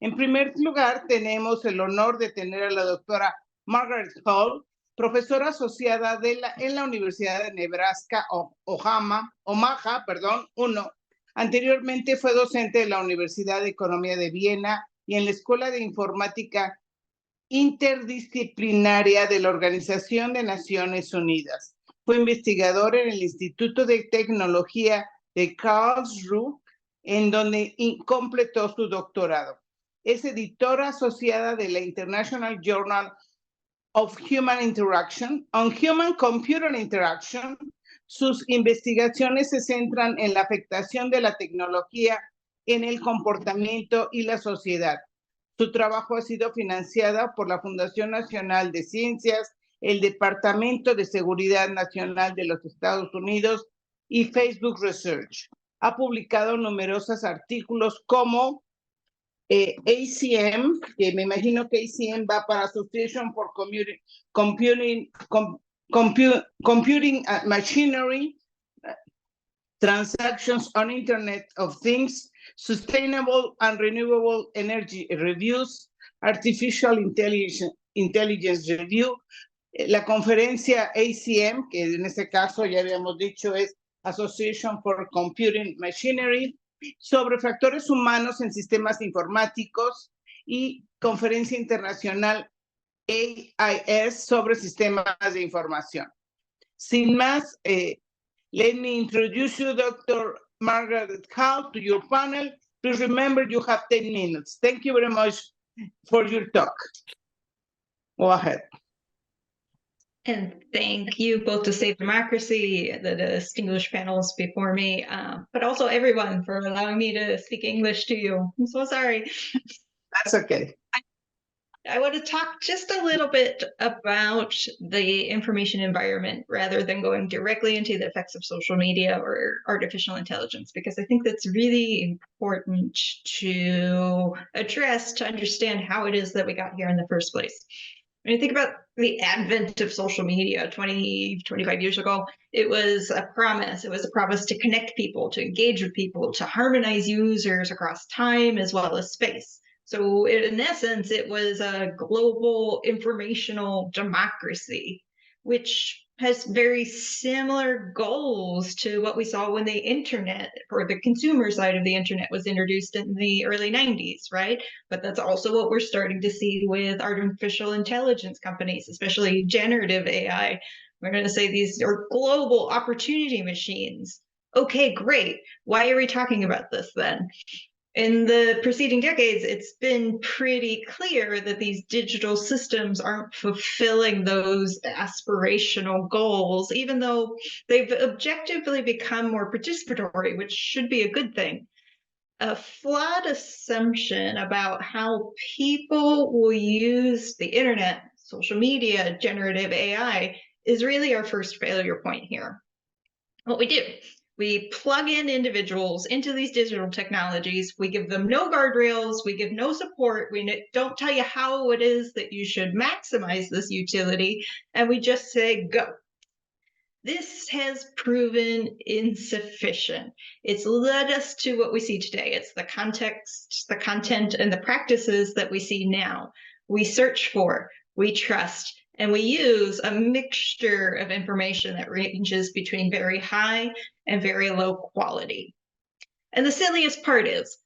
En primer lugar, tenemos el honor de tener a la doctora Margaret Hall, profesora asociada en la Universidad de Nebraska, Omaha, I. Anteriormente fue docente de la Universidad de Economía de Viena y en la Escuela de Informática Interdisciplinaria de la Organización de Naciones Unidas. Fue investigador en el Instituto de Tecnología de Karlsruhe, en donde completó su doctorado. Es editora asociada de la International Journal of Human Interaction, on Human-Computer Interaction. Sus investigaciones se centran en la afectación de la tecnología en el comportamiento y la sociedad. Su trabajo ha sido financiado por la Fundación Nacional de Ciencias, el Departamento de Seguridad Nacional de los Estados Unidos y Facebook Research. Ha publicado numerosos artículos como ACM, que me imagino que ACM va para Association for Computing Machinery, Transactions on Internet of Things, Sustainable and Renewable Energy Reviews, Artificial Intelligence Review, la conferencia ACM, que en este caso ya habíamos dicho es Association for Computing Machinery, sobre factores humanos en sistemas informáticos, y conferencia internacional AIS sobre sistemas de información. Sin más, let me introduce you, Dr. Margaret Hall, to your panel. Please remember you have 10 minutes. Thank you very much for your talk. Go ahead. And thank you both to Save Democracy, the distinguished panelists before me, but also everyone for allowing me to speak English to you. I'm so sorry. That's okay. I want to talk just a little bit about the information environment rather than going directly into the effects of social media or artificial intelligence, because I think that's really important to address to understand how it is that we got here in the first place. When you think about the advent of social media 20, 25 years ago, it was a promise. It was a promise to connect people, to engage with people, to harmonize users across time as well as space. So in essence, it was a global informational democracy, which has very similar goals to what we saw when the internet, or the consumer side of the internet, was introduced in the early 90s, right? But that's also what we're starting to see with artificial intelligence companies, especially generative AI. We're going to say these are global opportunity machines. Okay, great. Why are we talking about this then? In the preceding decades, it's been pretty clear that these digital systems aren't fulfilling those aspirational goals, even though they've objectively become more participatory, which should be a good thing. A flawed assumption about how people will use the internet, social media, generative AI is really our first failure point here. What we do, we plug in individuals into these digital technologies. We give them no guardrails. We give no support. We don't tell you how it is that you should maximize this utility. And we just say, go. This has proven insufficient. It's led us to what we see today. It's the context, the content, and the practices that we see now. We search for, we trust, and we use a mixture of information that ranges between very high and very low quality. And the silliest part is,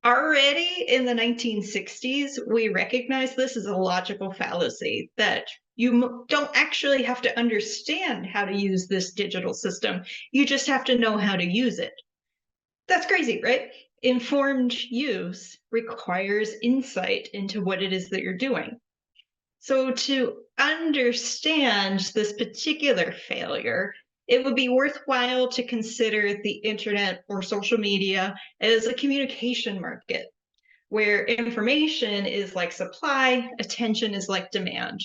already in the 1960s, we recognized this as a logical fallacy, that you don't actually have to understand how to use this digital system. You just have to know how to use it. That's crazy, right? Informed use requires insight into what it is that you're doing. So to understand this particular failure, it would be worthwhile to consider the internet or social media as a communication market, where information is like supply, attention is like demand.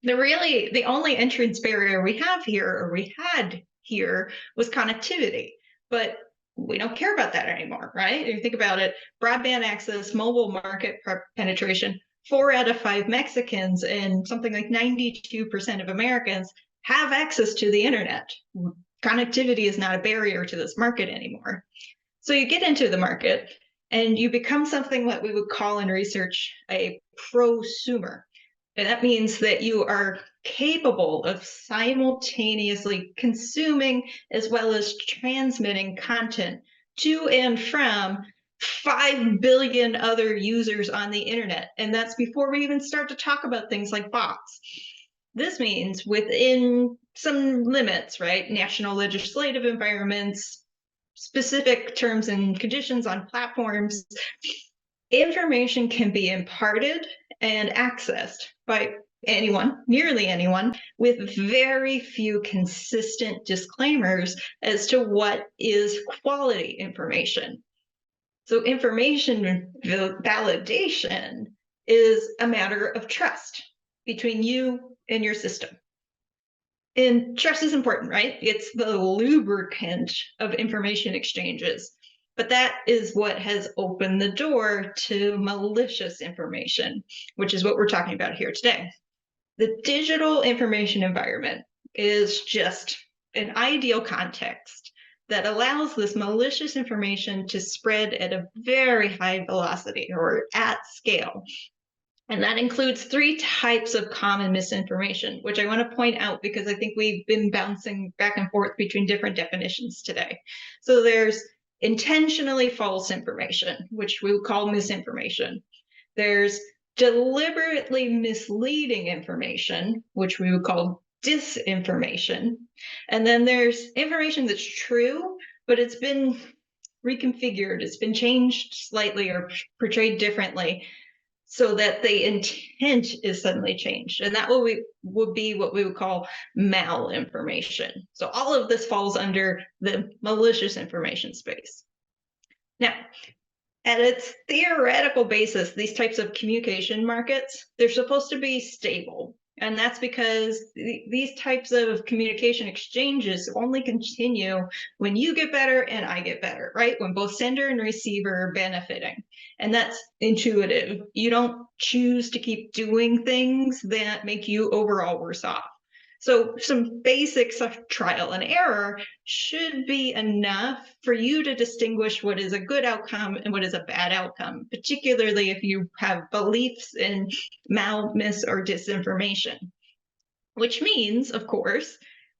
The only entrance barrier we have here, or we had here, was connectivity, but we don't care about that anymore, right? If you think about it, broadband access, mobile market penetration, 4 out of 5 Mexicans and something like 92% of Americans have access to the internet. Connectivity is not a barrier to this market anymore. So you get into the market, and you become something that we would call in research a prosumer. And that means that you are capable of simultaneously consuming as well as transmitting content to and from 5 billion other users on the internet. And that's before we even start to talk about things like bots. This means within some limits, right? National legislative environments, specific terms and conditions on platforms, information can be imparted and accessed by anyone, nearly anyone, with very few consistent disclaimers as to what is quality information. So information validation is a matter of trust between you and your system. And trust is important, right? It's the lubricant of information exchanges. But that is what has opened the door to malicious information, which is what we're talking about here today. The digital information environment is just an ideal context that allows this malicious information to spread at a very high velocity or at scale. And that includes 3 types of common misinformation, which I want to point out because I think we've been bouncing back and forth between different definitions today. So there's intentionally false information, which we would call misinformation. There's deliberately misleading information, which we would call disinformation. And then there's information that's true, but it's been reconfigured, it's been changed slightly or portrayed differently, so that the intent is suddenly changed. And that would be what we would call malinformation. So all of this falls under the malicious information space. Now, at its theoretical basis, these types of communication markets, they're supposed to be stable. And that's because these types of communication exchanges only continue when you get better and I get better, right? When both sender and receiver are benefiting. And that's intuitive. You don't choose to keep doing things that make you overall worse off. So some basics of trial and error should be enough for you to distinguish what is a good outcome and what is a bad outcome, particularly if you have beliefs in mis, or disinformation. Which means, of course,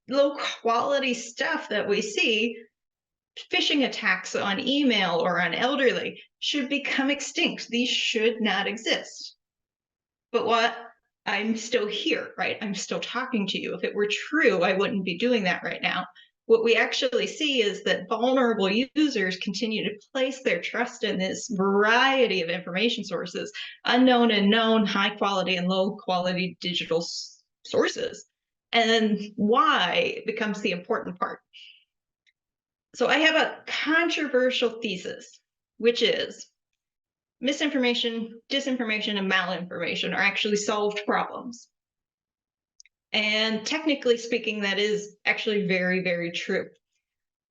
low quality stuff that we see, phishing attacks on email or on elderly, should become extinct. These should not exist. But what? I'm still here, right? I'm still talking to you. If it were true, I wouldn't be doing that right now. What we actually see is that vulnerable users continue to place their trust in this variety of information sources, unknown and known, high quality and low quality digital sources. And then why becomes the important part. So I have a controversial thesis, which is misinformation, disinformation, and malinformation are actually solved problems. And technically speaking, that is actually very, very true.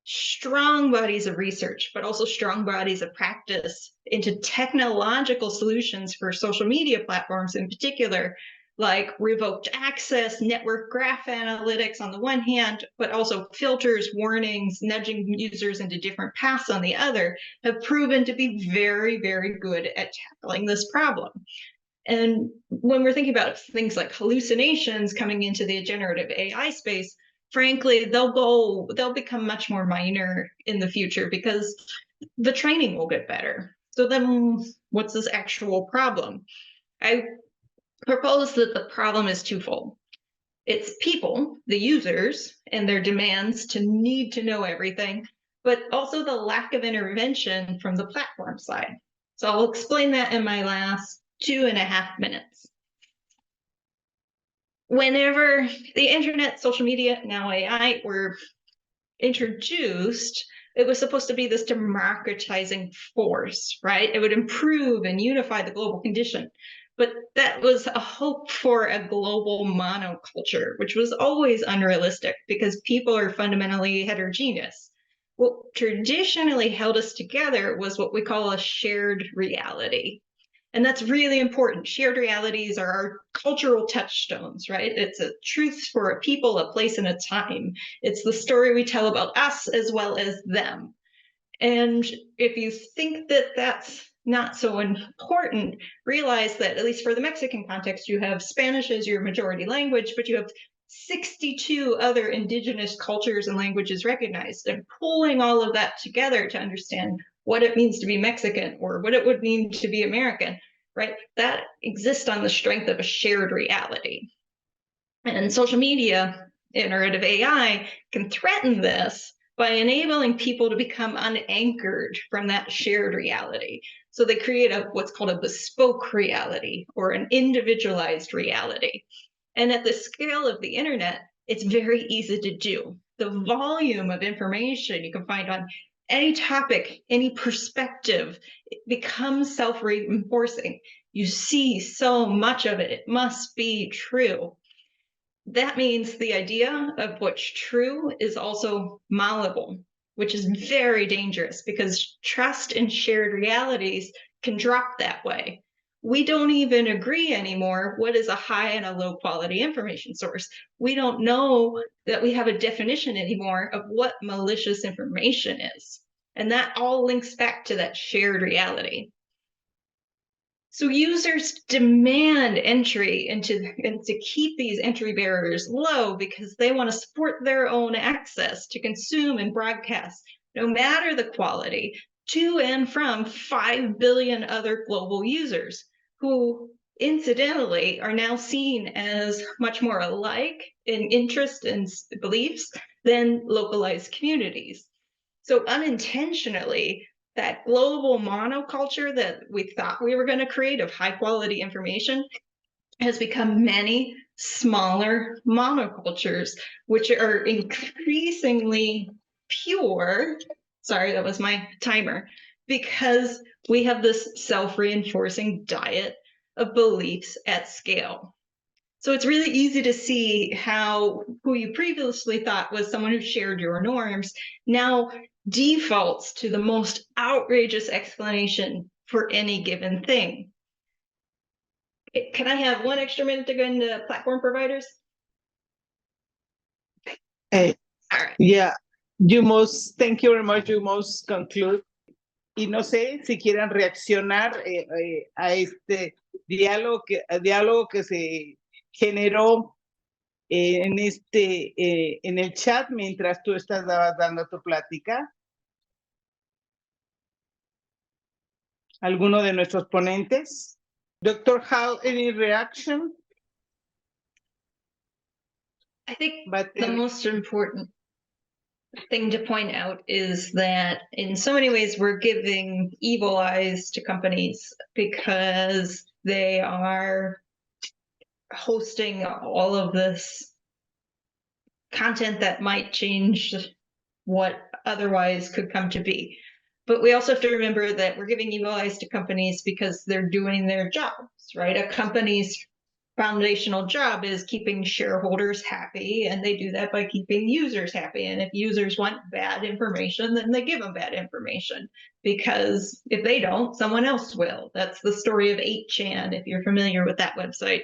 Strong bodies of research, but also strong bodies of practice into technological solutions for social media platforms in particular, like revoked access, network graph analytics on the one hand, but also filters, warnings, nudging users into different paths on the other, have proven to be very, very good at tackling this problem. And when we're thinking about things like hallucinations coming into the generative AI space, frankly, they'll become much more minor in the future because the training will get better. So then what's this actual problem? I propose that the problem is twofold. It's people, the users, and their demands to need to know everything, but also the lack of intervention from the platform side. So I'll explain that in my last 2.5 minutes. Whenever the internet, social media, now AI were introduced, it was supposed to be this democratizing force, right? It would improve and unify the global condition. But that was a hope for a global monoculture, which was always unrealistic because people are fundamentally heterogeneous. What traditionally held us together was what we call a shared reality. And that's really important. Shared realities are our cultural touchstones, right? It's a truth for a people, a place, and a time. It's the story we tell about us as well as them. And if you think that that's not so important, realize that, at least for the Mexican context, you have Spanish as your majority language, but you have 62 other indigenous cultures and languages recognized, and pulling all of that together to understand what it means to be Mexican or what it would mean to be American, right? That exists on the strength of a shared reality. And social media, iterative AI, can threaten this by enabling people to become unanchored from that shared reality. So they create what's called a bespoke reality or an individualized reality. And at the scale of the internet, it's very easy to do. The volume of information you can find on any topic, any perspective, it becomes self-reinforcing. You see so much of it, it must be true. That means the idea of what's true is also malleable, which is very dangerous because trust in shared realities can drop that way. We don't even agree anymore what is a high and a low quality information source. We don't know that we have a definition anymore of what malicious information is. And that all links back to that shared reality. So users demand entry and to keep these entry barriers low because they want to support their own access to consume and broadcast, no matter the quality, to and from 5 billion other global users who incidentally are now seen as much more alike in interest and beliefs than localized communities. So unintentionally, that global monoculture that we thought we were going to create of high quality information has become many smaller monocultures, which are increasingly pure. Sorry, that was my timer. Because we have this self-reinforcing diet of beliefs at scale. So it's really easy to see how who you previously thought was someone who shared your norms now defaults to the most outrageous explanation for any given thing. Can I have 1 extra minute to go into platform providers? All right. Yeah, thank you very much. You must conclude. Y no sé si quieran reaccionar a este diálogo que se generó en el chat mientras tú estabas dando tu plática. ¿Alguno de nuestros ponentes? Dr. Hall, any reaction? I think the most important thing to point out is that in so many ways we're giving evil eyes to companies because they are hosting all of this content that might change what otherwise could come to be. But we also have to remember that we're giving evil eyes to companies because they're doing their jobs, right? A company's foundational job is keeping shareholders happy, and they do that by keeping users happy. And if users want bad information, then they give them bad information, because if they don't, someone else will. That's the story of 8chan, if you're familiar with that website.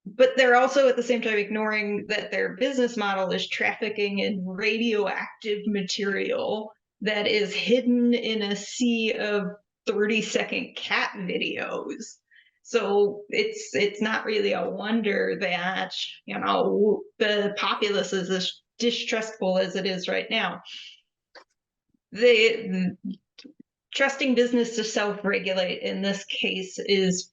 But they're also at the same time ignoring that their business model is trafficking in radioactive material that is hidden in a sea of 30-second cat videos. So it's not really a wonder that, you know, the populace is as distrustful as it is right now. Trusting business to self-regulate in this case is,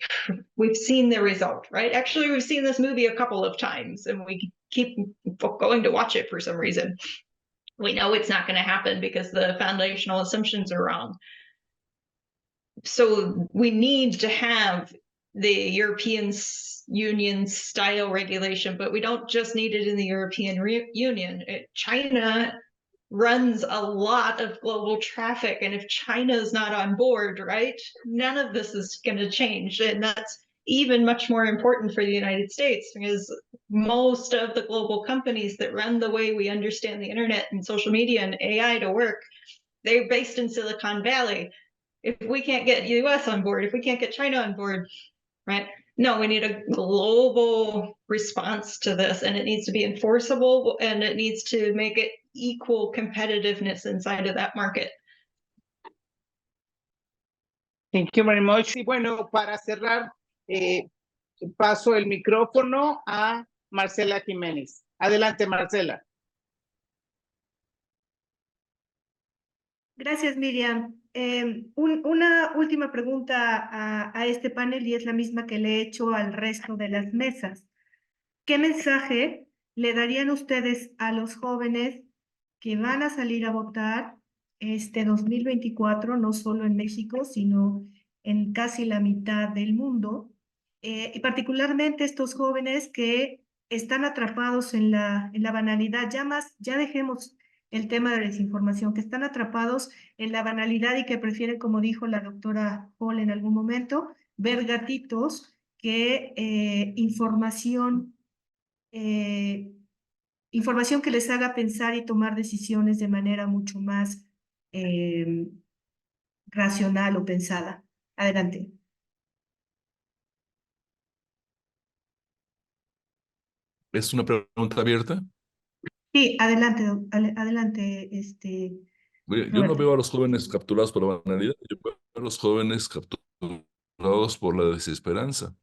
we've seen the result, right? Actually, we've seen this movie a couple of times and we keep going to watch it for some reason. We know it's not going to happen because the foundational assumptions are wrong. So we need to have the European Union style regulation, but we don't just need it in the European Union. China runs a lot of global traffic, and if China is not on board, right, none of this is going to change. And that's even much more important for the United States, because most of the global companies that run the way we understand the internet and social media and AI to work, they're based in Silicon Valley. If we can't get US on board, if we can't get China on board, right? No, we need a global response to this, and it needs to be enforceable, and it needs to make it equal competitiveness inside of that market. Thank you very much. Y bueno, para cerrar, paso el micrófono a Marcela Jiménez. Adelante, Marcela. Gracias, Miriam. Una última pregunta a este panel y es la misma que le he hecho al resto de las mesas. ¿Qué mensaje le darían ustedes a los jóvenes que van a salir a votar este 2024, no solo en México, sino en casi la mitad del mundo? Y particularmente estos jóvenes que están atrapados en la banalidad, ya dejemos el tema de desinformación, que están atrapados en la banalidad y que prefieren, como dijo la doctora Paul en algún momento, ver gatitos que información que les haga pensar y tomar decisiones de manera mucho más racional o pensada. Adelante. ¿Es una pregunta abierta? Sí, adelante, adelante, Yo no veo a los jóvenes capturados por la banalidad, yo veo a los jóvenes capturados por la desesperanza.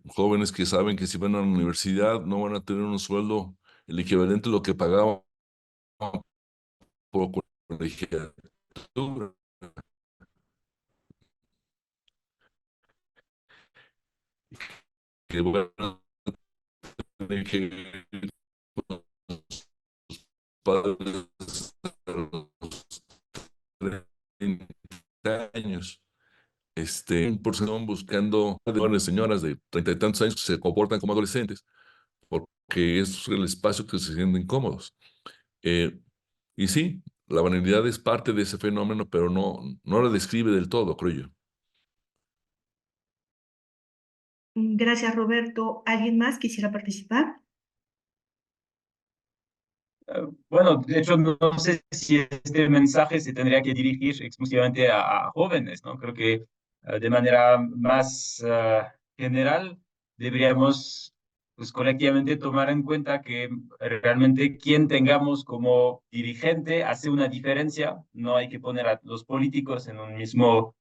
Jóvenes que saben que si van a la universidad no van a tener un sueldo el equivalente a lo que pagaban por colegiatura, que van a tener que ir con sus padres a los 30 años. Un porcentaje buscando jóvenes señoras de 30 y tantos años que se comportan como adolescentes, porque es el espacio que se sienten cómodos. Y sí, la banalidad es parte de ese fenómeno, pero no la describe del todo, creo yo. Gracias, Roberto. ¿Alguien más quisiera participar? Bueno, de hecho, no sé si este mensaje se tendría que dirigir exclusivamente a jóvenes, ¿no? Creo que de manera más general deberíamos, pues, colectivamente tomar en cuenta que realmente quien tengamos como dirigente hace una diferencia. No hay que poner a los políticos en un mismo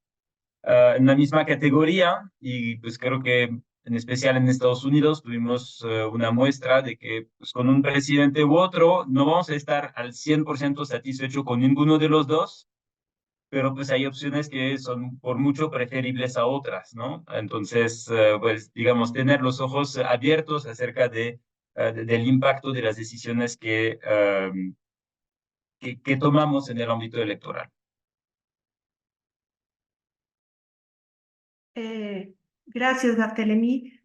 en la misma categoría y pues creo que en especial en Estados Unidos tuvimos una muestra de que pues, con un presidente u otro no vamos a estar al 100% satisfecho con ninguno de los dos, pero pues hay opciones que son por mucho preferibles a otras, ¿no? Entonces, pues digamos, tener los ojos abiertos acerca del impacto de las decisiones que tomamos en el ámbito electoral. Gracias, Barthelemy.